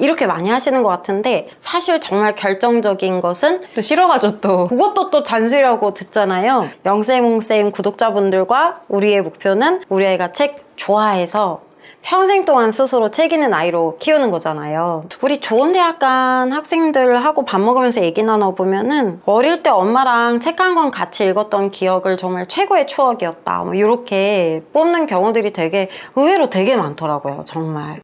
이렇게 많이 하시는 것 같은데 사실 정말 결정적인 것은 또 싫어하죠 또. 그것도 또 잔소리라고 듣잖아요. 영쌤홍쌤 구독자분들과 우리의 목표는 우리 아이가 책 좋아해서 평생 동안 스스로 책 읽는 아이로 키우는 거잖아요. 우리 좋은 대학 간 학생들하고 밥 먹으면서 얘기 나눠보면은 어릴 때 엄마랑 책 한 권 같이 읽었던 기억을 정말 최고의 추억이었다, 뭐 이렇게 뽑는 경우들이 되게 의외로 되게 많더라고요. 정말.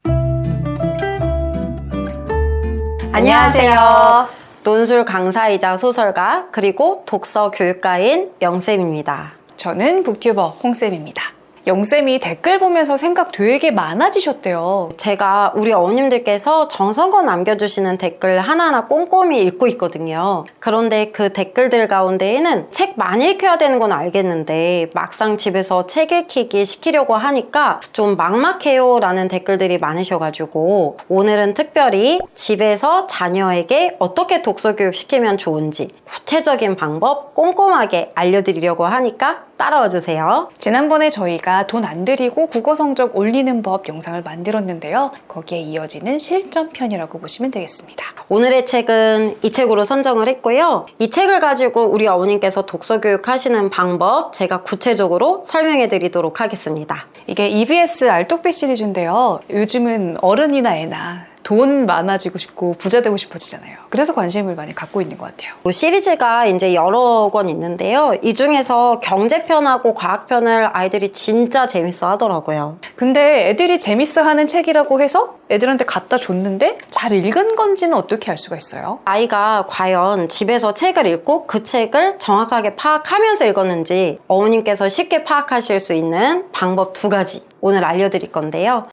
안녕하세요. 논술 강사이자 소설가 그리고 독서 교육가인 영쌤입니다. 저는 북튜버 홍쌤입니다. 영쌤이 댓글 보면서 생각 되게 많아지셨대요. 제가 우리 어머님들께서 정성껏 남겨주시는 댓글 하나하나 꼼꼼히 읽고 있거든요. 그런데 그 댓글들 가운데에는 책 많이 읽혀야 되는 건 알겠는데 막상 집에서 책 읽히기 시키려고 하니까 좀 막막해요 라는 댓글들이 많으셔가지고 오늘은 특별히 집에서 자녀에게 어떻게 독서 교육 시키면 좋은지 구체적인 방법 꼼꼼하게 알려드리려고 하니까 따라와 주세요. 지난번에 저희가 돈 안 들이고 국어 성적 올리는 법 영상을 만들었는데요. 거기에 이어지는 실전편이라고 보시면 되겠습니다. 오늘의 책은 이 책으로 선정을 했고요. 이 책을 가지고 우리 어머님께서 독서 교육 하시는 방법 제가 구체적으로 설명해 드리도록 하겠습니다. 이게 EBS 알똑비 시리즈인데요. 요즘은 어른이나 애나 돈 많아지고 싶고 부자 되고 싶어지잖아요. 그래서 관심을 많이 갖고 있는 것 같아요. 시리즈가 이제 여러 권 있는데요. 이 중에서 경제편하고 과학편을 아이들이 진짜 재밌어 하더라고요. 근데 애들이 재밌어 하는 책이라고 해서 애들한테 갖다 줬는데 잘 읽은 건지는 어떻게 알 수가 있어요? 아이가 과연 집에서 책을 읽고 그 책을 정확하게 파악하면서 읽었는지 어머님께서 쉽게 파악하실 수 있는 방법 2가지 오늘 알려드릴 건데요.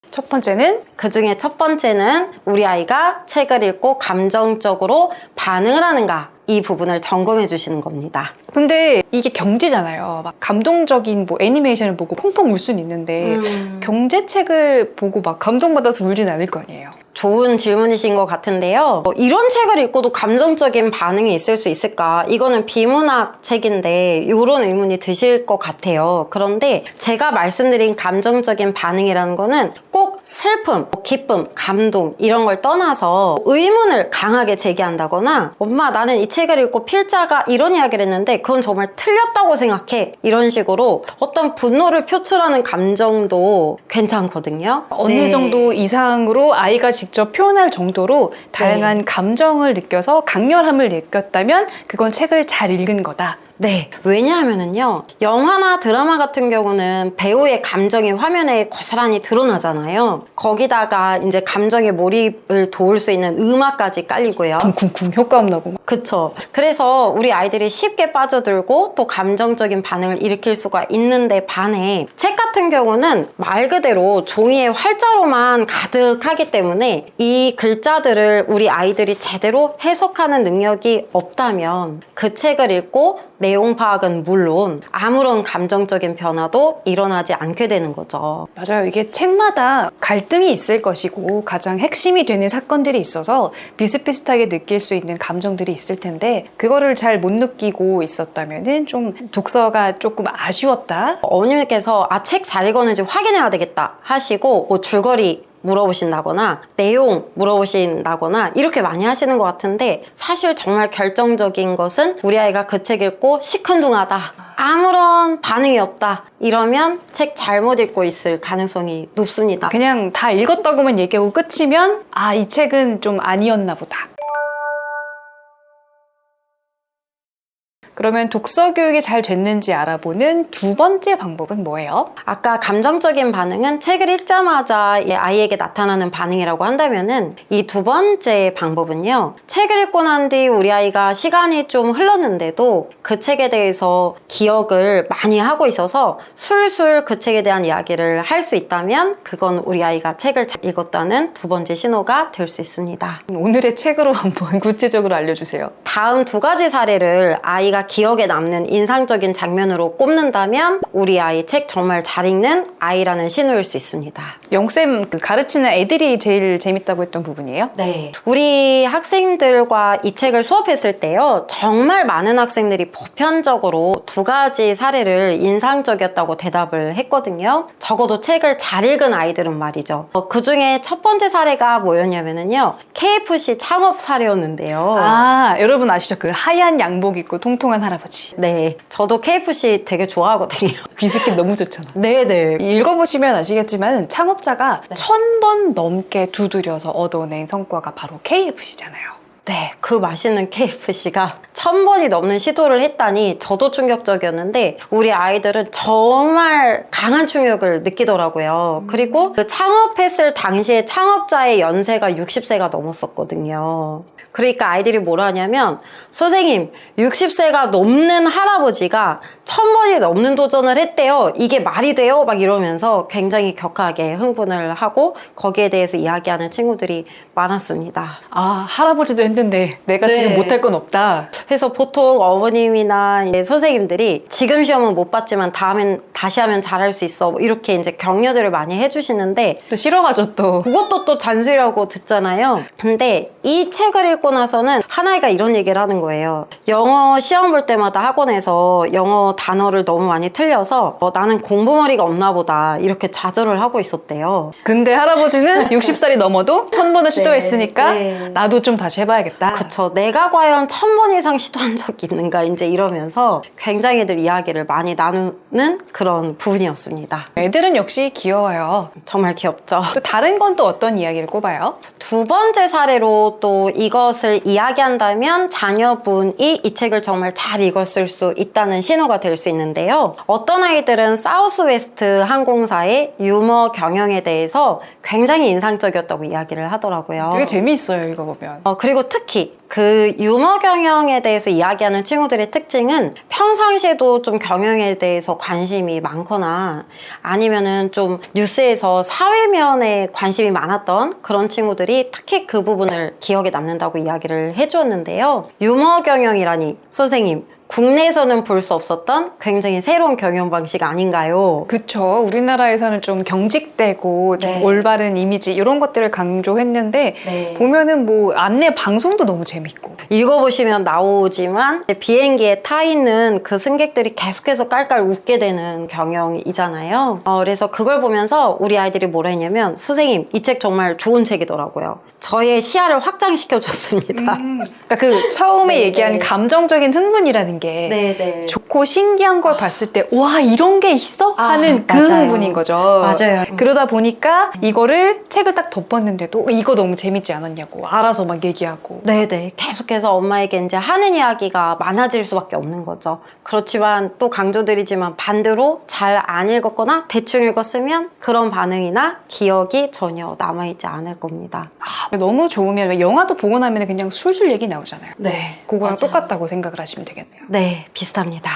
첫 번째는 그 중에 첫 번째는 우리 아이가 책을 읽고 감정적으로 반응을 하는가, 이 부분을 점검해 주시는 겁니다. 근데 이게 경제잖아요. 막 감동적인 뭐 애니메이션을 보고 펑펑 울 수는 있는데 경제책을 보고 막 감동받아서 울진 않을 거 아니에요. 좋은 질문이신 것 같은데요. 이런 책을 읽고도 감정적인 반응이 있을 수 있을까? 이거는 비문학 책인데 이런 의문이 드실 것 같아요. 그런데 제가 말씀드린 감정적인 반응이라는 거는 꼭 슬픔, 기쁨, 감동 이런 걸 떠나서 의문을 강하게 제기한다거나 엄마 나는 이 책을 읽고 필자가 이런 이야기를 했는데 그건 정말 틀렸다고 생각해, 이런 식으로 어떤 분노를 표출하는 감정도 괜찮거든요. 어느 정도 이상으로 아이가 직접 표현할 정도로 다양한 감정을 느껴서 강렬함을 느꼈다면 그건 책을 잘 읽은 거다. 네, 왜냐하면은요, 영화나 드라마 같은 경우는 배우의 감정이 화면에 고스란히 드러나잖아요. 거기다가 이제 감정의 몰입을 도울 수 있는 음악까지 깔리고요. 쿵쿵쿵 효과음 나고. 그쵸. 그래서 우리 아이들이 쉽게 빠져들고 또 감정적인 반응을 일으킬 수가 있는데 반해 책 같은 경우는 말 그대로 종이에 활자로만 가득하기 때문에 이 글자들을 우리 아이들이 제대로 해석하는 능력이 없다면 그 책을 읽고 내용 파악은 물론 아무런 감정적인 변화도 일어나지 않게 되는 거죠. 맞아요. 이게 책마다 갈등이 있을 것이고 가장 핵심이 되는 사건들이 있어서 비슷비슷하게 느낄 수 있는 감정들이 있을 텐데 그거를 잘 못 느끼고 있었다면은 좀 독서가 조금 아쉬웠다. 어머님께서 책 잘 읽었는지 확인해야 되겠다 하시고 뭐 줄거리 물어보신다거나 내용 물어보신다거나 이렇게 많이 하시는 것 같은데 사실 정말 결정적인 것은 우리 아이가 그 책 읽고 시큰둥하다, 아무런 반응이 없다, 이러면 책 잘못 읽고 있을 가능성이 높습니다. 그냥 다 읽었다고만 얘기하고 끝이면 아, 이 책은 좀 아니었나 보다. 그러면 독서 교육이 잘 됐는지 알아보는 2번째 방법은 뭐예요? 아까 감정적인 반응은 책을 읽자마자 아이에게 나타나는 반응이라고 한다면은 이 2번째 방법은요, 책을 읽고 난 뒤 우리 아이가 시간이 좀 흘렀는데도 그 책에 대해서 기억을 많이 하고 있어서 술술 그 책에 대한 이야기를 할 수 있다면 그건 우리 아이가 책을 잘 읽었다는 2번째 신호가 될 수 있습니다. 오늘의 책으로 한번 구체적으로 알려주세요. 다음 2가지 사례를 아이가 기억에 남는 인상적인 장면으로 꼽는다면 우리 아이 책 정말 잘 읽는 아이라는 신호일 수 있습니다. 영쌤 그 가르치는 애들이 제일 재밌다고 했던 부분이에요? 네. 우리 학생들과 이 책을 수업했을 때요, 정말 많은 학생들이 보편적으로 두 가지 사례를 인상적이었다고 대답을 했거든요. 적어도 책을 잘 읽은 아이들은 말이죠. 그 중에 첫 번째 사례가 뭐였냐면요, KFC 창업 사례였는데요. 아, 여러분 아시죠? 그 하얀 양복 입고 통통한 할아버지. 네. 저도 KFC 되게 좋아하거든요. 비스킷 너무 좋잖아. 네네. 읽어보시면 아시겠지만 창업자가 1000번 넘게 두드려서 얻어낸 성과가 바로 KFC잖아요. 네, 그 맛있는 KFC가 1000번이 넘는 시도를 했다니 저도 충격적이었는데 우리 아이들은 정말 강한 충격을 느끼더라고요. 그리고 그 창업했을 당시에 창업자의 연세가 60세가 넘었었거든요. 그러니까 아이들이 뭐라 하냐면, 선생님 60세가 넘는 할아버지가 1000번이 넘는 도전을 했대요. 이게 말이 돼요? 막 이러면서 굉장히 격하게 흥분을 하고 거기에 대해서 이야기하는 친구들이 많았습니다. 아, 할아버지도 했는데 내가 네. 지금 못할 건 없다. 그래서 보통 어머님이나 이제 선생님들이 지금 시험은 못 봤지만 다음엔 다시 하면 잘할 수 있어, 뭐 이렇게 이제 격려들을 많이 해주시는데, 또 싫어하죠 또. 그것도 또 잔소리라고 듣잖아요. 근데 이 책을 읽고 나서는 하나이가 이런 얘기를 하는 거예요. 영어 시험 볼 때마다 학원에서 영어 단어를 너무 많이 틀려서 나는 공부머리가 없나 보다 이렇게 좌절을 하고 있었대요. 근데 할아버지는 60살이 넘어도 1000번을 시도했으니까 네. 나도 좀 다시 해봐야겠다. 그쵸. 내가 과연 1000번 이상 시도한 적이 있는가 이제 이러면서 굉장히들 이야기를 많이 나누는 그런 부분이었습니다. 애들은 역시 귀여워요. 정말 귀엽죠. 또 다른 건 또 어떤 이야기를 꼽아요? 두 번째 사례로 또 이것을 이야기한다면 자녀분이 이 책을 정말 잘 읽었을 수 있다는 신호가 될 수 있는데요. 어떤 아이들은 사우스웨스트 항공사의 유머 경영에 대해서 굉장히 인상적이었다고 이야기를 하더라고요. 되게 재미있어요, 이거 보면. 그리고 특히 그 유머 경영에 대해서 이야기하는 친구들의 특징은 평상시에도 좀 경영에 대해서 관심이 많거나 아니면은 좀 뉴스에서 사회면에 관심이 많았던 그런 친구들이 특히 그 부분을 기억에 남는다고 이야기를 해주었는데요. 유머 경영이라니, 선생님, 국내에서는 볼 수 없었던 굉장히 새로운 경영 방식 아닌가요? 그쵸. 우리나라에서는 좀 경직되고 좀 네. 올바른 이미지 이런 것들을 강조했는데 네. 보면은 뭐 안내 방송도 너무 재밌고. 읽어보시면 나오지만 비행기에 타 있는 그 승객들이 계속해서 깔깔 웃게 되는 경영이잖아요. 그래서 그걸 보면서 우리 아이들이 뭐라 했냐면, 선생님 이 책 정말 좋은 책이더라고요. 저의 시야를 확장시켜줬습니다. 그러니까 그 처음에 네, 얘기한 네. 감정적인 흥분이라는 게 네네. 좋고 신기한 걸 봤을 때 와 이런 게 있어? 하는 그 맞아요. 흥분인 거죠. 맞아요. 그러다 보니까 이거를 책을 딱 덮었는데도 이거 너무 재밌지 않았냐고 알아서 막 얘기하고. 네네. 계속해서 엄마에게 이제 하는 이야기가 많아질 수밖에 없는 거죠. 그렇지만 또 강조드리지만 반대로 잘 안 읽었거나 대충 읽었으면 그런 반응이나 기억이 전혀 남아있지 않을 겁니다. 너무 좋으면 왜 영화도 보고 나면 그냥 술술 얘기 나오잖아요. 네. 그거랑 맞아요. 똑같다고 생각을 하시면 되겠네요. 네, 비슷합니다.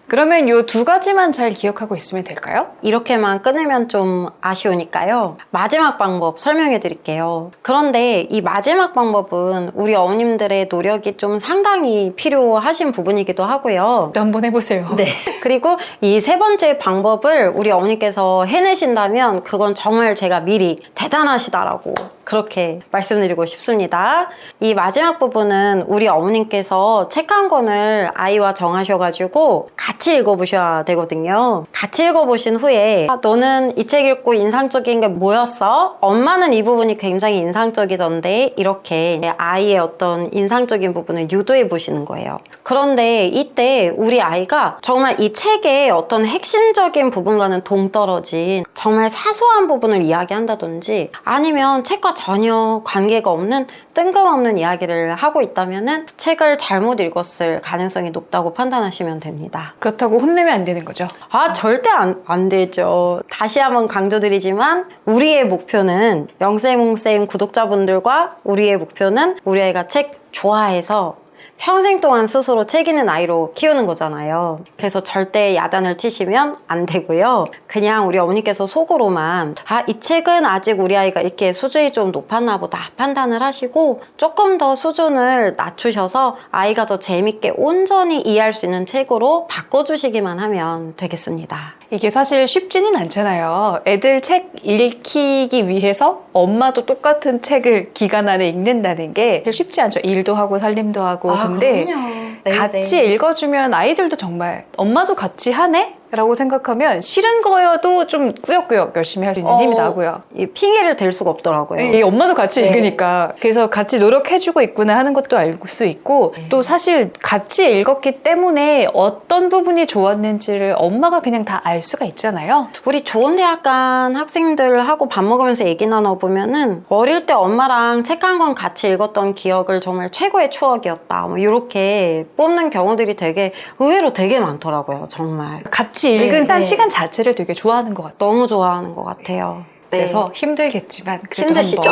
그러면 이 두 가지만 잘 기억하고 있으면 될까요? 이렇게만 끊으면 좀 아쉬우니까요. 마지막 방법 설명해 드릴게요. 그런데 이 마지막 방법은 우리 어머님들의 노력이 좀 상당히 필요하신 부분이기도 하고요. 또 한번 해보세요. 네. 그리고 이 세 번째 방법을 우리 어머니께서 해내신다면 그건 정말 제가 미리 대단하시다라고 그렇게 말씀드리고 싶습니다. 이 마지막 부분은 우리 어머님께서 책 한 권을 아이와 정하셔가지고 같이 읽어보셔야 되거든요. 같이 읽어보신 후에 너는 이 책 읽고 인상적인 게 뭐였어? 엄마는 이 부분이 굉장히 인상적이던데 이렇게 아이의 어떤 인상적인 부분을 유도해 보시는 거예요. 그런데 이때 우리 아이가 정말 이 책의 어떤 핵심적인 부분과는 동떨어진 정말 사소한 부분을 이야기한다든지 아니면 책과 전혀 관계가 없는 뜬금없는 이야기를 하고 있다면 책을 잘못 읽었을 가능성이 높다고 판단하시면 됩니다. 그렇다고 혼내면 안 되는 거죠. 절대 안 되죠. 다시 한번 강조드리지만 우리의 목표는 영쌤홍쌤 구독자분들과 우리의 목표는 우리 아이가 책 좋아해서 평생 동안 스스로 책 읽는 아이로 키우는 거잖아요. 그래서 절대 야단을 치시면 안 되고요. 그냥 우리 어머니께서 속으로만 이 책은 아직 우리 아이가 읽기에 수준이 좀 높았나 보다 판단을 하시고 조금 더 수준을 낮추셔서 아이가 더 재밌게 온전히 이해할 수 있는 책으로 바꿔주시기만 하면 되겠습니다. 이게 사실 쉽지는 않잖아요. 애들 책 읽히기 위해서 엄마도 똑같은 책을 기간 안에 읽는다는 게 쉽지 않죠. 일도 하고 살림도 하고. 근데 그럼요. 같이 읽어주면 아이들도 정말 엄마도 같이 하네? 라고 생각하면 싫은 거여도 좀 꾸역꾸역 열심히 할 수 있는 힘이 나고요. 이 핑계를 댈 수가 없더라고요. 이 엄마도 같이 네. 읽으니까. 그래서 같이 노력해주고 있구나 하는 것도 알 수 있고 또 사실 같이 읽었기 때문에 어떤 부분이 좋았는지를 엄마가 그냥 다 알 수가 있잖아요. 우리 좋은 대학 간 학생들하고 밥 먹으면서 얘기 나눠보면은 어릴 때 엄마랑 책 한 권 같이 읽었던 기억을 정말 최고의 추억이었다. 뭐 이렇게 뽑는 경우들이 되게 의외로 되게 많더라고요. 정말. 같이 읽은 네. 시간 자체를 되게 좋아하는 것 같아요. 너무 좋아하는 것 같아요. 네. 그래서 힘들겠지만 그래도 힘드시죠?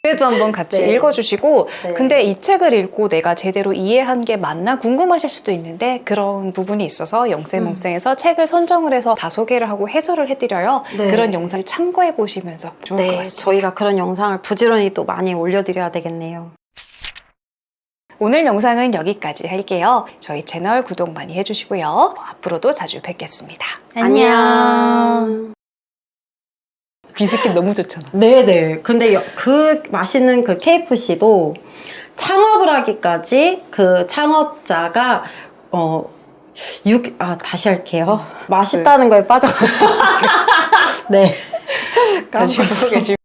그래도 한번 같이 네. 읽어주시고 네. 근데 이 책을 읽고 내가 제대로 이해한 게 맞나 궁금하실 수도 있는데 그런 부분이 있어서 영생몽생에서 책을 선정을 해서 다 소개를 하고 해설을 해드려요. 네. 그런 영상을 참고해 보시면서 좋을 것 네, 같습니다. 저희가 그런 영상을 부지런히 또 많이 올려드려야 되겠네요. 오늘 영상은 여기까지 할게요. 저희 채널 구독 많이 해주시고요. 앞으로도 자주 뵙겠습니다. 안녕. 비스킷 너무 좋잖아. 네네. 근데 그 맛있는 그 KFC도 창업을 하기까지 그 창업자가 다시 할게요. 맛있다는 거에 빠져가지고 네. 다시 보고 계시